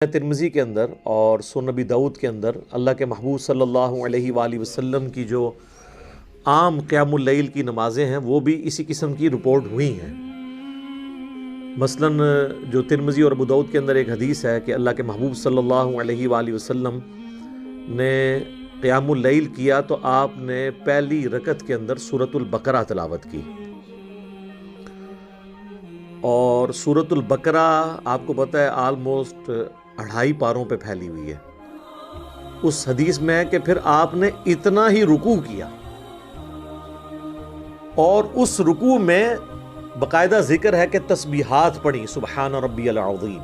ترمذی کے اندر اور سنن نبی داؤد کے اندر اللہ کے محبوب صلی اللہ علیہ وآلہ وسلم کی جو عام قیام اللیل کی نمازیں ہیں وہ بھی اسی قسم کی رپورٹ ہوئی ہیں۔ مثلاً جو ترمذی اور ابو داؤد کے اندر ایک حدیث ہے کہ اللہ کے محبوب صلی اللہ علیہ وآلہ وسلم نے قیام اللیل کیا تو آپ نے پہلی رکعت کے اندر سورۃ البقرہ تلاوت کی، اور سورۃ البقرہ آپ کو پتہ ہے آلموسٹ 2.5 پاروں پہ پھیلی ہوئی ہے۔ اس حدیث میں ہے کہ پھر آپ نے اتنا ہی رکوع کیا، اور اس رکوع میں باقاعدہ ذکر ہے کہ تسبیحات پڑھی، سبحان ربی العظیم۔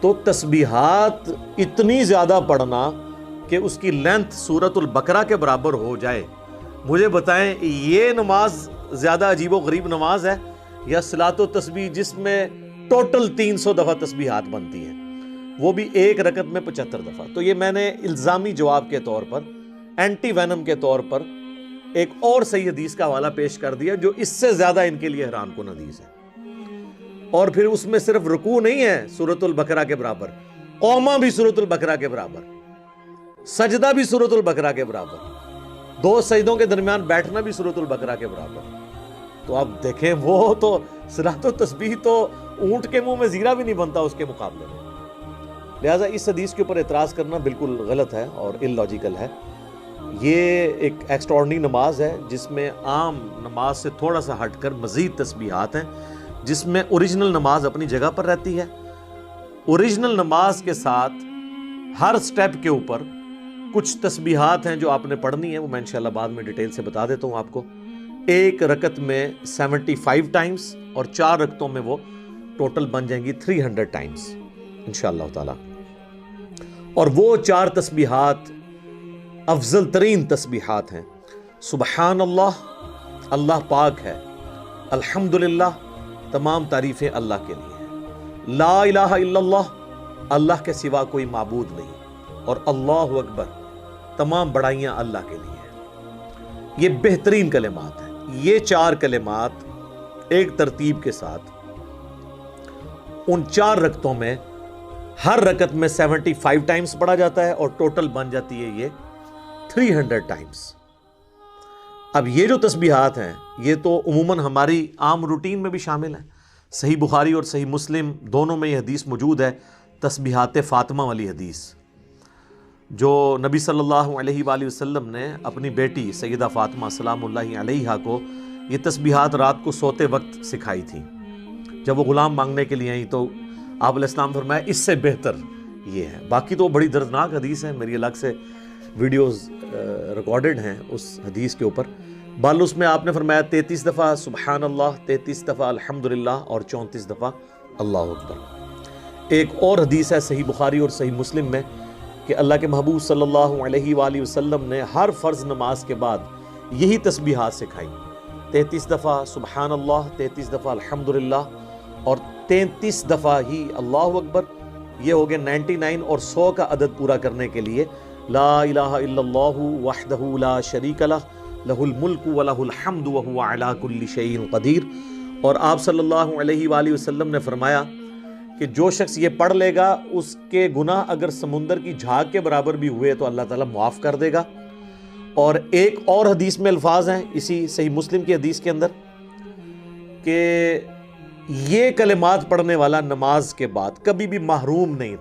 تو تسبیحات اتنی زیادہ پڑھنا کہ اس کی لینتھ سورۃ البقرہ کے برابر ہو جائے، مجھے بتائیں یہ نماز زیادہ عجیب و غریب نماز ہے یا صلاۃ و تسبیح جس میں ٹوٹل 300 دفعہ تسبیحات بنتی ہیں، وہ بھی ایک رکعت میں 75 دفعہ؟ تو یہ میں نے الزامی جواب کے طور پر، اینٹی وینم کے طور پر ایک اور صحیح حدیث کا حوالہ پیش کر دیا جو اس سے زیادہ ان کے لیے حیران کن حدیث ہے۔ اور پھر اس میں صرف رکوع نہیں ہے سورۃ البقرہ کے برابر، قوما بھی سورۃ البقرہ کے برابر، سجدہ بھی سورۃ البقرہ کے برابر، 2 سجدوں کے درمیان بیٹھنا بھی سورۃ البقرہ کے برابر۔ تو اب دیکھیں وہ تو صلاۃ و تسبیح تو اونٹ کے منہ میں زیرہ بھی نہیں بنتا اس کے مقابلے میں۔ لہٰذا اس حدیث کے اوپر اعتراض کرنا بالکل غلط ہے اور ان لاجیکل ہے۔ یہ ایک ایکسٹراڈنری نماز ہے جس میں عام نماز سے تھوڑا سا ہٹ کر مزید تسبیحات ہیں، جس میں اوریجنل نماز اپنی جگہ پر رہتی ہے۔ اوریجنل نماز کے ساتھ ہر سٹیپ کے اوپر کچھ تسبیحات ہیں جو آپ نے پڑھنی ہیں، وہ میں انشاءاللہ بعد میں ڈیٹیل سے بتا دیتا ہوں آپ کو۔ ایک رکعت میں 75 ٹائمز اور 4 رکعتوں میں وہ ٹوٹل بن جائیں گی 300 ٹائمز انشاءاللہ تعالی۔ اور وہ 4 تسبیحات افضل ترین تسبیحات ہیں۔ سبحان اللہ، اللہ پاک ہے، الحمدللہ، تمام تعریفیں اللہ کے لیے، لا الہ الا اللہ، اللہ کے سوا کوئی معبود نہیں، اور اللہ اکبر، تمام بڑائیاں اللہ کے لیے ہیں۔ یہ بہترین کلمات ہیں۔ یہ 4 کلمات ایک ترتیب کے ساتھ ان 4 رکعتوں میں ہر رکعت میں 75 ٹائمز پڑھا جاتا ہے، اور ٹوٹل بن جاتی ہے یہ 300 ٹائمز۔ اب یہ جو تسبیحات ہیں یہ تو عموماً ہماری عام روٹین میں بھی شامل ہیں۔ صحیح بخاری اور صحیح مسلم دونوں میں یہ حدیث موجود ہے، تسبیحات فاطمہ والی حدیث، جو نبی صلی اللہ علیہ وآلہ وسلم نے اپنی بیٹی سیدہ فاطمہ سلام اللہ علیہا کو یہ تسبیحات رات کو سوتے وقت سکھائی تھیں۔ جب وہ غلام مانگنے کے لیے آئیں تو آپ علیہ السلام فرمایا اس سے بہتر یہ ہے۔ باقی تو بڑی دردناک حدیث ہے، میری الگ سے ویڈیوز ریکارڈڈ ہیں اس حدیث کے اوپر۔ بال اس میں آپ نے فرمایا 33 دفعہ سبحان اللہ، 33 دفعہ الحمدللہ، اور 34 دفعہ اللہ اکبر۔ ایک اور حدیث ہے صحیح بخاری اور صحیح مسلم میں کہ اللہ کے محبوب صلی اللہ علیہ وآلہ وسلم نے ہر فرض نماز کے بعد یہی تسبیحات سکھائی، 33 دفعہ سبحان اللہ، 33 دفعہ الحمدللہ، اور 33 دفعہ ہی اللہ اکبر۔ یہ ہو گئے 99 اور 100 کا عدد پورا کرنے کے لیے لا الہ الا اللہ وحدہ لا شریک لہ لہ الملک ولہ الحمد وہو علی کل شیء قدیر۔ اور آپ صلی اللہ علیہ وآلہ وسلم نے فرمایا کہ جو شخص یہ پڑھ لے گا اس کے گناہ اگر سمندر کی جھاگ کے برابر بھی ہوئے تو اللہ تعالیٰ معاف کر دے گا۔ اور ایک اور حدیث میں الفاظ ہیں اسی صحیح مسلم کی حدیث کے اندر کہ یہ کلمات پڑھنے والا نماز کے بعد کبھی بھی محروم نہیں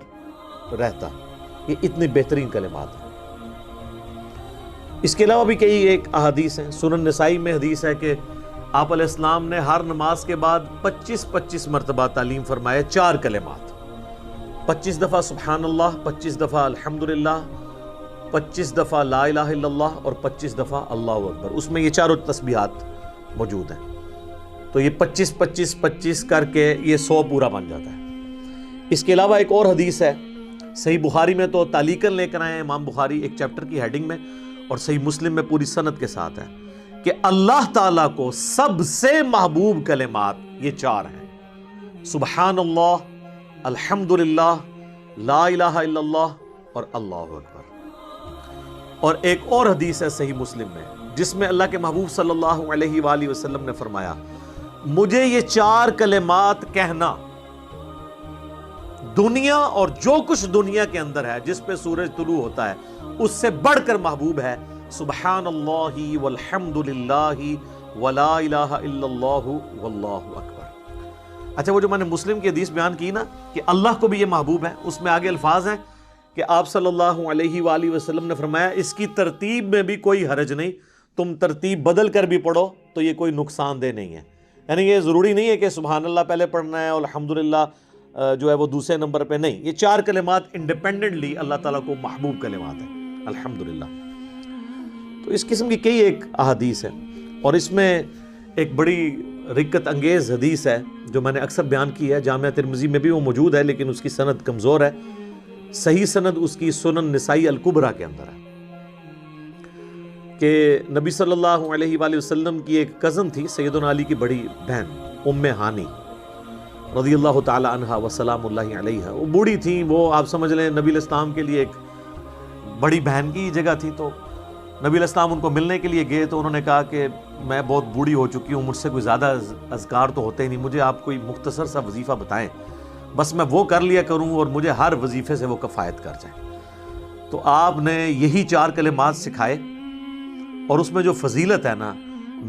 رہتا۔ یہ اتنی بہترین کلمات ہیں۔ اس کے علاوہ بھی کئی ایک احادیث ہیں۔ سنن نسائی میں حدیث ہے کہ آپ علیہ السلام نے ہر نماز کے بعد 25 مرتبہ تعلیم فرمائے 4 کلمات، 25 دفعہ سبحان اللہ، 25 دفعہ الحمدللہ، 25 دفعہ لا الہ الا اللہ، اور 25 دفعہ اللہ اکبر۔ اس میں یہ 4 تسبیحات موجود ہیں۔ تو یہ 25 کر کے یہ 100 پورا بن جاتا ہے۔ اس کے علاوہ ایک اور حدیث ہے صحیح بخاری میں، تو تعلیقاً لے کر آئے ہیں امام بخاری ایک چیپٹر کی ہیڈنگ میں، اور صحیح مسلم میں پوری سند کے ساتھ ہے کہ اللہ تعالیٰ کو سب سے محبوب کلمات یہ 4 ہیں، سبحان اللہ، الحمدللہ، لا الہ الا اللہ، اور اللہ اکبر۔ اور ایک اور حدیث ہے صحیح مسلم میں جس میں اللہ کے محبوب صلی اللہ علیہ وآلہ وسلم نے فرمایا مجھے یہ 4 کلمات کہنا دنیا اور جو کچھ دنیا کے اندر ہے جس پہ سورج طلوع ہوتا ہے اس سے بڑھ کر محبوب ہے سبحان اللہ والحمد للہ ولا الہ الا اللہ واللہ اکبر۔ اچھا وہ جو میں نے مسلم کی حدیث بیان کی نا کہ اللہ کو بھی یہ محبوب ہے، اس میں آگے الفاظ ہیں کہ آپ صلی اللہ علیہ وآلہ وسلم نے فرمایا اس کی ترتیب میں بھی کوئی حرج نہیں، تم ترتیب بدل کر بھی پڑھو تو یہ کوئی نقصان دہ نہیں ہے۔ یعنی یہ ضروری نہیں ہے کہ سبحان اللہ پہلے پڑھنا ہے اور الحمدللہ جو ہے وہ دوسرے نمبر پہ، نہیں، یہ چار کلمات انڈیپینڈنٹلی اللہ تعالیٰ کو محبوب کلمات ہیں الحمدللہ۔ تو اس قسم کی کئی ایک احادیث ہیں، اور اس میں ایک بڑی رکت انگیز حدیث ہے جو میں نے اکثر بیان کی ہے، جامعہ ترمذی میں بھی وہ موجود ہے لیکن اس کی سند کمزور ہے، صحیح سند اس کی سنن نسائی الکبریٰ کے اندر ہے کہ نبی صلی اللہ علیہ وآلہ وسلم کی ایک کزن تھی سیدنا علی کی بڑی بہن ام ہانی رضی اللہ تعالی عنہا وسلام اللہ علیہ، وہ بوڑھی تھیں، وہ آپ سمجھ لیں نبی الاسلام کے لیے ایک بڑی بہن کی جگہ تھی۔ تو نبی الاسلام ان کو ملنے کے لیے گئے تو انہوں نے کہا کہ میں بہت بوڑھی ہو چکی ہوں، مجھ سے کوئی زیادہ اذکار تو ہوتے ہی نہیں، مجھے آپ کوئی مختصر سا وظیفہ بتائیں، بس میں وہ کر لیا کروں اور مجھے ہر وظیفے سے وہ کفایت کر جائیں۔ تو آپ نے یہی چار کلمات سکھائے، اور اس میں جو فضیلت ہے نا،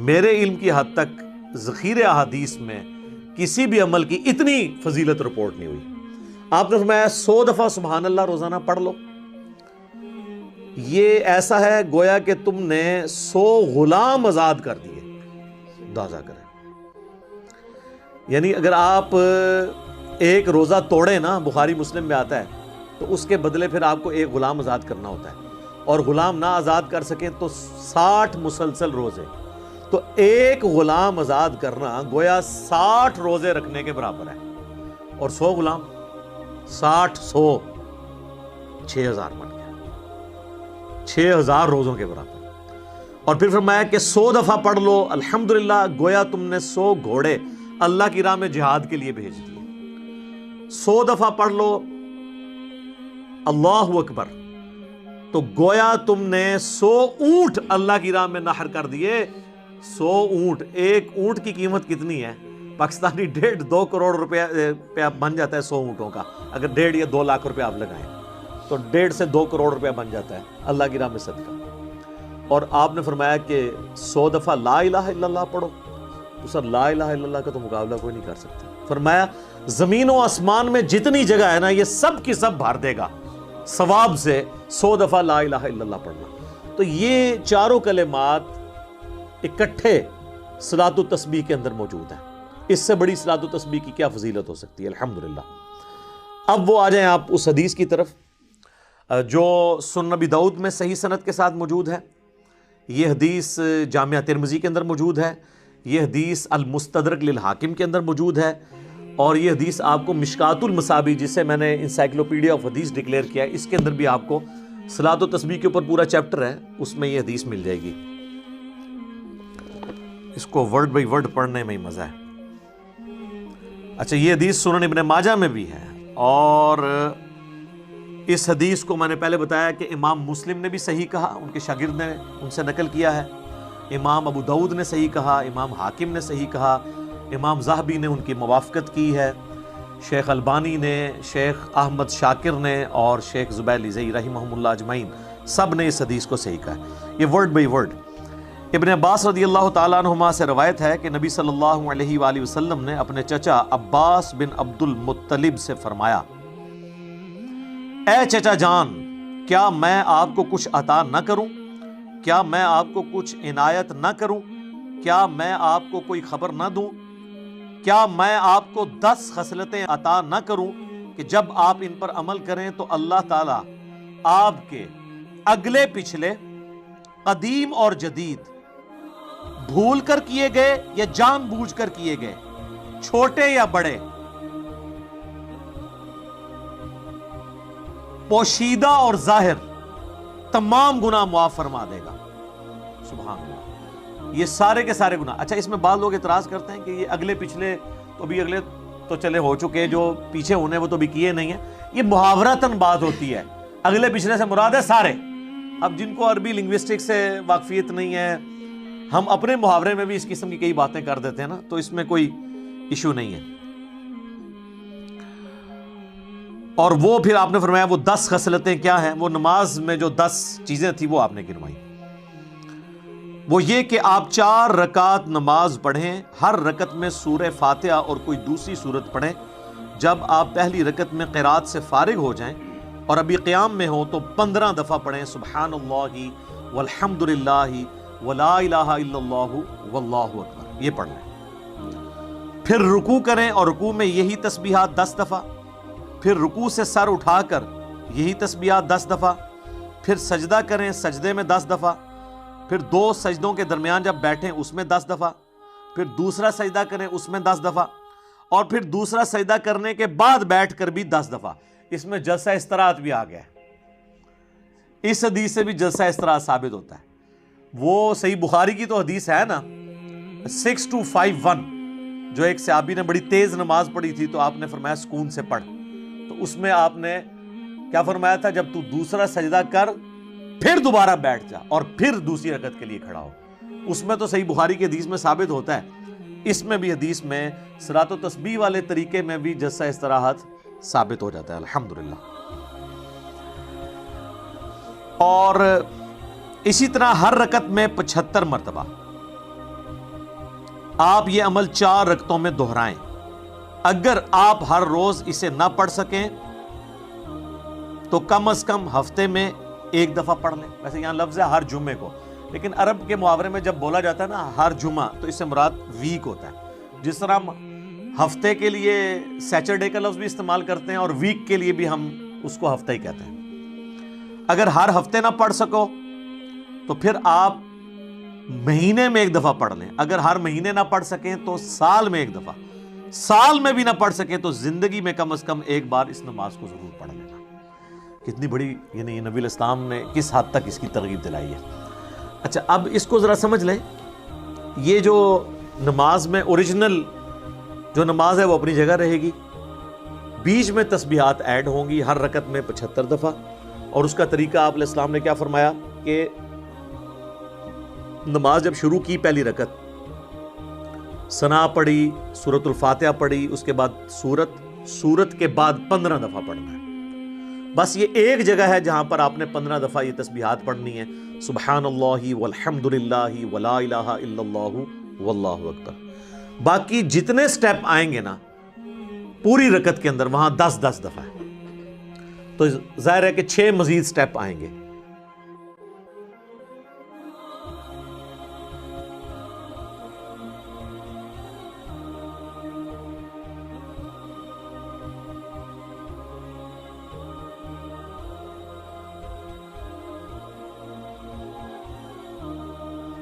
میرے علم کی حد تک ذخیرہ احادیث میں کسی بھی عمل کی اتنی فضیلت رپورٹ نہیں ہوئی۔ آپ نے فرمایا 100 دفعہ سبحان اللہ روزانہ پڑھ لو، یہ ایسا ہے گویا کہ تم نے 100 غلام آزاد کر دیے، اندازہ کریں۔ یعنی اگر آپ ایک روزہ توڑیں نا، بخاری مسلم میں آتا ہے، تو اس کے بدلے پھر آپ کو ایک غلام آزاد کرنا ہوتا ہے، اور غلام نہ آزاد کر سکیں تو 60 مسلسل روزے، تو ایک غلام آزاد کرنا گویا 60 روزے رکھنے کے برابر ہے، اور 100 غلام 60 6000 بن گیا، 6000 روزوں کے برابر۔ اور پھر فرمایا کہ 100 دفعہ پڑھ لو الحمدللہ، گویا تم نے 100 گھوڑے اللہ کی راہ میں جہاد کے لیے بھیج دیے۔ 100 دفعہ پڑھ لو اللہ اکبر، تو گویا تم نے 100 اونٹ اللہ کی راہ میں نحر کر دیے۔ 100 اونٹ، ایک اونٹ کی قیمت کتنی ہے؟ پاکستانی 1.5-2 کروڑ روپیہ بن جاتا ہے 100 اونٹوں کا، اگر 1.5 یا 2 لاکھ روپے آپ لگائیں تو 1.5 سے 2 کروڑ روپیہ بن جاتا ہے اللہ کی راہ میں صدقہ۔ اور آپ نے فرمایا کہ 100 دفعہ لا الہ الا اللہ پڑھو، تو سر لا الہ الا اللہ کا تو مقابلہ کوئی نہیں کر سکتا۔ فرمایا زمین و آسمان میں جتنی جگہ ہے نا، یہ سب کی سب بھر دے گا ثواب سے 100 دفعہ لا الہ الا اللہ پڑھنا۔ تو یہ چاروں کلمات اکٹھے صلاۃ و تسبیح کے اندر موجود ہیں، اس سے بڑی صلاۃ و تسبیح کی کیا فضیلت ہو سکتی ہے؟ الحمدللہ۔ اب وہ آ جائیں آپ اس حدیث کی طرف جو سنن نبی داؤد میں صحیح سند کے ساتھ موجود ہے، یہ حدیث جامعہ ترمذی کے اندر موجود ہے، یہ حدیث المستدرک للحاکم کے اندر موجود ہے، اور یہ حدیث آپ کو مشکات المصابیح، جسے میں نے انسائکلوپیڈیا آف حدیث ڈکلیئر کیا ہے، اس کے اندر بھی آپ کو صلاۃ و تسبیح کے اوپر پورا چیپٹر ہے، اس میں یہ حدیث مل جائے گی۔ اس کو ورڈ بائی ورڈ پڑھنے میں ہی مزہ ہے۔ اچھا، یہ حدیث سنن ابن ماجہ میں بھی ہے، اور اس حدیث کو میں نے پہلے بتایا کہ امام مسلم نے بھی صحیح کہا، ان کے شاگرد نے ان سے نقل کیا ہے، امام ابو داؤد نے صحیح کہا، امام حاکم نے صحیح کہا، امام ذہبی نے ان کی موافقت کی ہے، شیخ البانی نے، شیخ احمد شاکر نے، اور شیخ زبیر لزئی رحمہم اللہ اجمعین، سب نے اس حدیث کو صحیح کہا ہے۔ یہ ورڈ بائی ورڈ ابن عباس رضی اللہ تعالیٰ عنہما سے روایت ہے کہ نبی صلی اللہ علیہ وآلہ وسلم نے اپنے چچا عباس بن عبد المطلب سے فرمایا، اے چچا جان، کیا میں آپ کو کچھ عطا نہ کروں؟ کیا میں آپ کو کچھ عنایت نہ کروں؟ کیا میں آپ کو کوئی خبر نہ دوں؟ کیا میں آپ کو 10 خصلتیں عطا نہ کروں کہ جب آپ ان پر عمل کریں تو اللہ تعالیٰ آپ کے اگلے پچھلے، قدیم اور جدید، بھول کر کیے گئے یا جان بوجھ کر کیے گئے، چھوٹے یا بڑے، پوشیدہ اور ظاہر، تمام گناہ معاف فرما دے گا۔ سبحان اللہ، یہ سارے کے سارے گناہ۔ اچھا، اس میں بعض لوگ اعتراض کرتے ہیں کہ یہ اگلے پچھلے تو بھی اگلے تو چلے ہو چکے، جو پیچھے ہونے وہ تو بھی کیے نہیں ہیں۔ یہ محاورتاً بات ہوتی ہے، اگلے پچھلے سے مراد ہے سارے۔ اب جن کو عربی لنگوسٹک سے واقفیت نہیں ہے، ہم اپنے محاورے میں بھی اس قسم کی کئی باتیں کر دیتے ہیں نا، تو اس میں کوئی ایشو نہیں ہے۔ اور وہ پھر آپ نے فرمایا وہ 10 خصلتیں کیا ہیں، وہ نماز میں جو 10 چیزیں تھی وہ آپ نے گنوائی. وہ یہ کہ آپ 4 رکعت نماز پڑھیں، ہر رکعت میں سورہ فاتحہ اور کوئی دوسری سورت پڑھیں. جب آپ پہلی رکعت میں قرات سے فارغ ہو جائیں اور ابھی قیام میں ہوں تو 15 دفعہ پڑھیں سبحان اللہ والحمد للہ ولا الہ الا اللہ واللہ اکبر، یہ پڑھ لیں. پھر رکوع کریں اور رکوع میں یہی تسبیحات 10 دفعہ. پھر رکوع سے سر اٹھا کر یہی تسبیحات 10 دفعہ. پھر سجدہ کریں، سجدے میں 10 دفعہ. پھر 2 سجدوں کے درمیان جب بیٹھیں اس میں 10 دفعہ. پھر دوسرا سجدہ کریں اس میں 10 دفعہ. اور پھر دوسرا سجدہ کرنے کے بعد بیٹھ کر بھی 10 دفعہ. اس میں جلسہ استراحت بھی آ گیا ہے. اس حدیث سے بھی جلسہ استراحت ثابت ہوتا ہے. وہ صحیح بخاری کی تو حدیث ہے نا 6251، جو ایک صحابی نے بڑی تیز نماز پڑھی تھی تو آپ نے فرمایا سکون سے پڑھ. تو اس میں آپ نے کیا فرمایا تھا، جب تو دوسرا سجدہ کر پھر دوبارہ بیٹھ جا اور پھر دوسری رکعت کے لیے کھڑا ہو. اس میں تو صحیح بخاری کی حدیث میں ثابت ہوتا ہے. اس میں بھی حدیث میں صراط و تسبیح والے طریقے میں بھی جلسہ استراحت ثابت ہو جاتا ہے الحمدللہ. اور اسی طرح ہر رکعت میں 75 مرتبہ آپ یہ عمل 4 رکعتوں میں دہرائیں. اگر آپ ہر روز اسے نہ پڑھ سکیں تو کم از کم ہفتے میں 1 دفعہ پڑھ لیں. ویسے یہاں لفظ ہے ہر جمعے کو، لیکن عرب کے محاورے میں جب بولا جاتا ہے نا ہر جمعہ تو اس سے مراد ویک ہوتا ہے. جس طرح ہم ہفتے کے لیے سیچرڈے کا لفظ بھی استعمال کرتے ہیں اور ویک کے لیے بھی ہم اس کو ہفتہ ہی کہتے ہیں. اگر ہر ہفتے نہ پڑھ سکو تو پھر آپ مہینے میں 1 دفعہ پڑھ لیں. اگر ہر مہینے نہ پڑھ سکیں تو سال میں 1 دفعہ. سال میں بھی نہ پڑھ سکیں تو زندگی میں کم از کم 1 بار اس نماز کو ضرور پڑھ لینا. کتنی بڑی، یعنی نبی الاسلام نے کس حد تک اس کی ترغیب دلائی ہے. اچھا اب اس کو ذرا سمجھ لیں. یہ جو نماز میں اوریجنل جو نماز ہے وہ اپنی جگہ رہے گی، بیچ میں تسبیحات ایڈ ہوں گی ہر رکعت میں 75 دفعہ. اور اس کا طریقہ آپ علیہ السلام نے کیا فرمایا کہ نماز جب شروع کی پہلی رکعت ثنا پڑھی، سورۃ الفاتحہ پڑھی، اس کے بعد سورت کے بعد 15 دفعہ پڑھنا ہے. بس یہ ایک جگہ ہے جہاں پر آپ نے 15 دفعہ یہ تسبیحات پڑھنی ہے سبحان اللہ والحمد للہ ولا الہ الا اللہ واللہ اکبر. باقی جتنے سٹیپ آئیں گے نا پوری رکعت کے اندر وہاں 10 دفعہ ہے. تو ظاہر ہے کہ 6 مزید سٹیپ آئیں گے.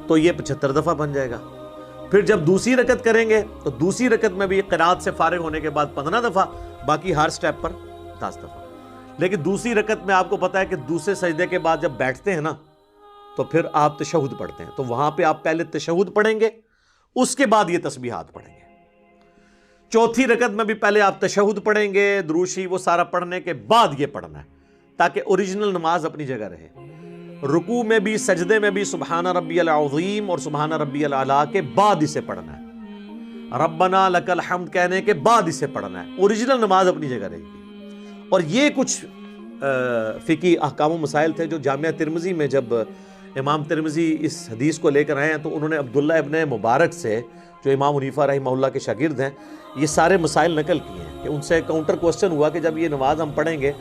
تو یہ 75 دفعہ بن جائے گا. پھر جب دوسری رکعت کریں گے تو دوسری رکعت میں بھی قرات سے فارغ ہونے کے بعد 15 دفعہ، باقی ہر سٹیپ پر 10 دفعہ. لیکن دوسری رکعت میں آپ کو پتا ہے کہ دوسرے سجدے کے بعد جب بیٹھتے ہیں نا تو پھر آپ تشہد پڑھتے ہیں. تو وہاں پہ آپ پہلے تشہد پڑھیں گے، اس کے بعد یہ تسبیحات پڑھیں گے. چوتھی رکعت میں بھی پہلے آپ تشہد پڑھیں گے، درود شریف وہ سارا پڑھنے کے بعد یہ پڑھنا ہے تاکہ اوریجنل نماز اپنی جگہ رہے. رکوع میں بھی سجدے میں بھی سبحان ربی العظیم اور سبحان ربی الاعلیٰ کے بعد اسے پڑھنا ہے. ربنا لک الحمد کہنے کے بعد اسے پڑھنا ہے. اوریجنل نماز اپنی جگہ رہے گی. اور یہ کچھ فقہی احکام و مسائل تھے جو جامعہ ترمذی میں جب امام ترمذی اس حدیث کو لے کر آئے ہیں تو انہوں نے عبداللہ ابن مبارک سے جو امام حنیفہ رحمہ اللہ کے شاگرد ہیں یہ سارے مسائل نقل کیے ہیں کہ ان سے کاؤنٹر کوسچن ہوا کہ جب یہ نماز ہم پڑھیں گے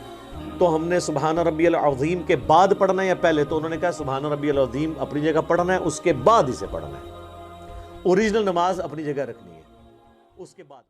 تو ہم نے سبحان ربی العظیم کے بعد پڑھنا ہے یا پہلے؟ تو انہوں نے کہا سبحان ربی العظیم اپنی جگہ پڑھنا ہے، اس کے بعد اسے پڑھنا ہے. اوریجنل نماز اپنی جگہ رکھنی ہے اس کے بعد.